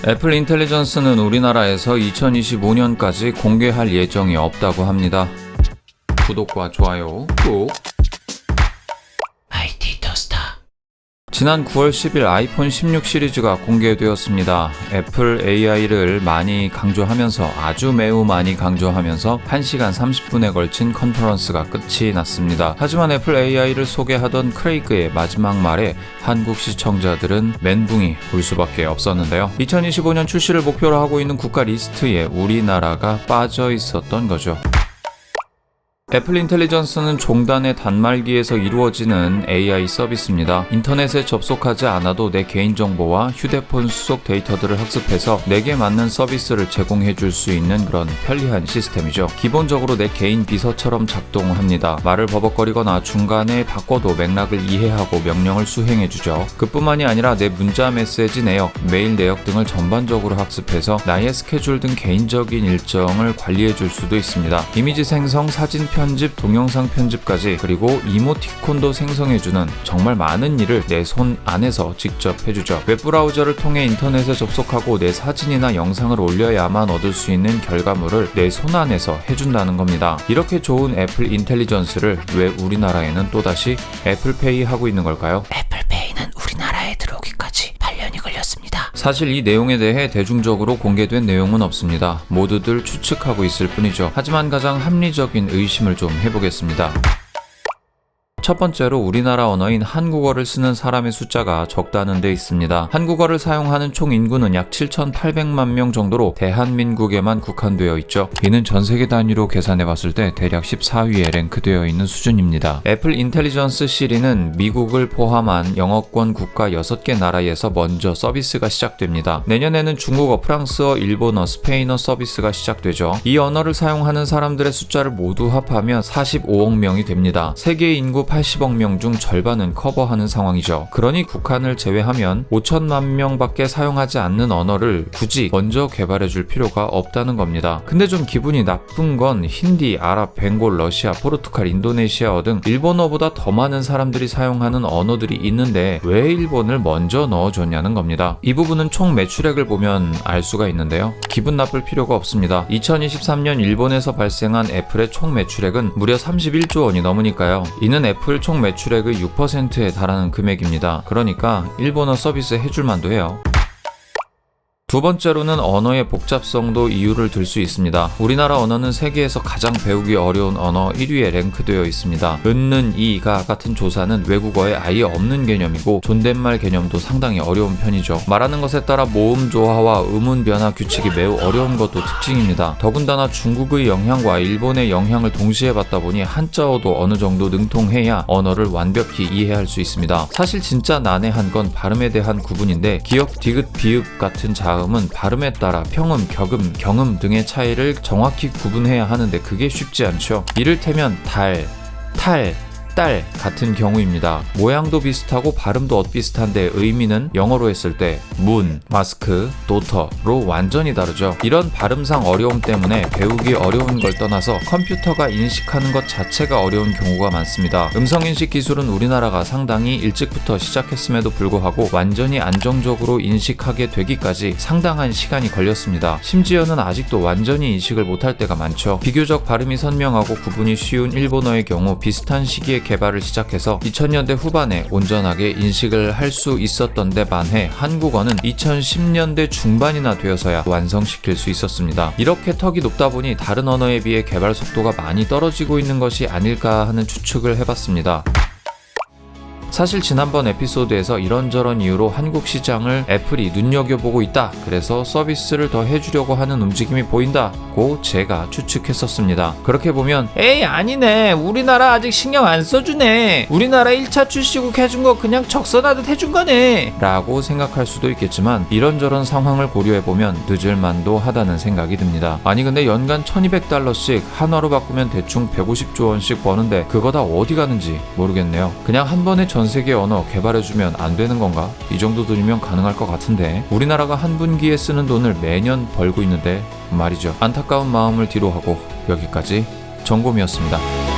애플 인텔리전스는 우리나라에서 2025년까지 공개할 예정이 없다고 합니다. 구독과 좋아요 꾹. IT 더스타. 지난 9월 10일 아이폰 16 시리즈가 공개되었습니다. 애플 AI를 많이 강조하면서 아주 매우 많이 강조하면서 1시간 30분에 걸친 컨퍼런스가 끝이 났습니다. 하지만 애플 AI를 소개하던 크레이그의 마지막 말에 한국 시청자들은 멘붕이 올 수밖에 없었는데요. 2025년 출시를 목표로 하고 있는 국가 리스트에 우리나라가 빠져 있었던 거죠. 애플 인텔리전스는 종단의 단말기에서 이루어지는 AI 서비스입니다. 인터넷에 접속하지 않아도 내 개인정보와 휴대폰 수속 데이터들을 학습해서 내게 맞는 서비스를 제공해 줄 수 있는 그런 편리한 시스템이죠. 기본적으로 내 개인 비서처럼 작동합니다. 말을 버벅거리거나 중간에 바꿔도 맥락을 이해하고 명령을 수행해 주죠. 그뿐만이 아니라 내 문자 메시지 내역, 메일 내역 등을 전반적으로 학습해서 나의 스케줄 등 개인적인 일정을 관리해 줄 수도 있습니다. 이미지 생성, 사진 편집, 동영상 편집까지, 그리고 이모티콘도 생성해주는 정말 많은 일을 내 손 안에서 직접 해주죠. 웹브라우저를 통해 인터넷에 접속하고 내 사진이나 영상을 올려야만 얻을 수 있는 결과물을 내 손 안에서 해준다는 겁니다. 이렇게 좋은 애플 인텔리전스를 왜 우리나라에는 또다시 애플페이 하고 있는 걸까요? 애플페이는 우리나라에 들어오기까지 8년이 걸렸습니다. 사실 이 내용에 대해 대중적으로 공개된 내용은 없습니다. 모두들 추측하고 있을 뿐이죠. 하지만 가장 합리적인 의심을 좀 해보겠습니다. 첫 번째로 우리나라 언어인 한국어를 쓰는 사람의 숫자가 적다는 데 있습니다. 한국어를 사용하는 총 인구는 약 7,800만 명 정도로 대한민국에만 국한되어 있죠. 이는 전 세계 단위로 계산해 봤을 때 대략 14위에 랭크되어 있는 수준입니다. 애플 인텔리전스 시리는 미국을 포함한 영어권 국가 6개 나라에서 먼저 서비스가 시작됩니다. 내년에는 중국어, 프랑스어, 일본어, 스페인어 서비스가 시작되죠. 이 언어를 사용하는 사람들의 숫자를 모두 합하면 45억 명이 됩니다. 세계 인구 80억 명 중 절반은 커버하는 상황이죠. 그러니 북한을 제외하면 5천만 명밖에 사용하지 않는 언어를 굳이 먼저 개발해 줄 필요가 없다는 겁니다. 근데 좀 기분이 나쁜 건 힌디, 아랍, 벵골, 러시아, 포르투갈, 인도네시아어 등 일본어보다 더 많은 사람들이 사용하는 언어들이 있는데 왜 일본을 먼저 넣어줬냐는 겁니다. 이 부분은 총 매출액을 보면 알 수가 있는데요. 기분 나쁠 필요가 없습니다. 2023년 일본에서 발생한 애플의 총 매출액은 무려 31조 원이 넘으니까요. 이는 애플 총 매출액의 6%에 달하는 금액입니다. 그러니까 일본어 서비스 해줄 만도 해요. 두 번째로는 언어의 복잡성도 이유를 들 수 있습니다. 우리나라 언어는 세계에서 가장 배우기 어려운 언어 1위에 랭크되어 있습니다. 은는, 이가 같은 조사는 외국어에 아예 없는 개념이고 존댓말 개념도 상당히 어려운 편이죠. 말하는 것에 따라 모음 조화와 음운 변화 규칙이 매우 어려운 것도 특징입니다. 더군다나 중국의 영향과 일본의 영향을 동시에 받다 보니 한자어도 어느 정도 능통해야 언어를 완벽히 이해할 수 있습니다. 사실 진짜 난해한 건 발음에 대한 구분인데 기역, 디귿, 비읍 같은 자음 은 발음에 따라 평음, 격음, 경음 등의 차이를 정확히 구분해야 하는데 그게 쉽지 않죠. 이를테면 달, 탈, 딸 같은 경우입니다. 모양도 비슷하고 발음도 엇비슷한데 의미는 영어로 했을 때 문, 마스크, 도터로 완전히 다르죠. 이런 발음상 어려움 때문에 배우기 어려운 걸 떠나서 컴퓨터가 인식하는 것 자체가 어려운 경우가 많습니다. 음성인식 기술은 우리나라가 상당히 일찍부터 시작했음에도 불구하고 완전히 안정적으로 인식하게 되기까지 상당한 시간이 걸렸습니다. 심지어는 아직도 완전히 인식을 못할 때가 많죠. 비교적 발음이 선명하고 구분이 쉬운 일본어의 경우 비슷한 시기에 개발을 시작해서 2000년대 후반에 온전하게 인식을 할 수 있었던 데 반해 한국어는 2010년대 중반이나 되어서야 완성시킬 수 있었습니다. 이렇게 턱이 높다 보니 다른 언어에 비해 개발 속도가 많이 떨어지고 있는 것이 아닐까 하는 추측을 해봤습니다. 사실 지난번 에피소드에서 이런저런 이유로 한국 시장을 애플이 눈여겨보고 있다. 그래서 서비스를 더 해주려고 하는 움직임이 보인다고 제가 추측했었습니다. 그렇게 보면 에이 아니네, 우리나라 아직 신경 안 써주네, 우리나라 1차 출시국 해준 거 그냥 적선하듯 해준 거네 라고 생각할 수도 있겠지만 이런저런 상황을 고려해보면 늦을만도 하다는 생각이 듭니다. 아니 근데 연간 1200달러씩 한화로 바꾸면 대충 150조 원씩 버는데 그거 다 어디 가는지 모르겠네요. 그냥 한 번에 전 세계 언어 개발해주면 안 되는 건가? 이 정도 돈이면 가능할 것 같은데 우리나라가 한 분기에 쓰는 돈을 매년 벌고 있는데 말이죠. 안타까운 마음을 뒤로하고 여기까지 정곰이었습니다.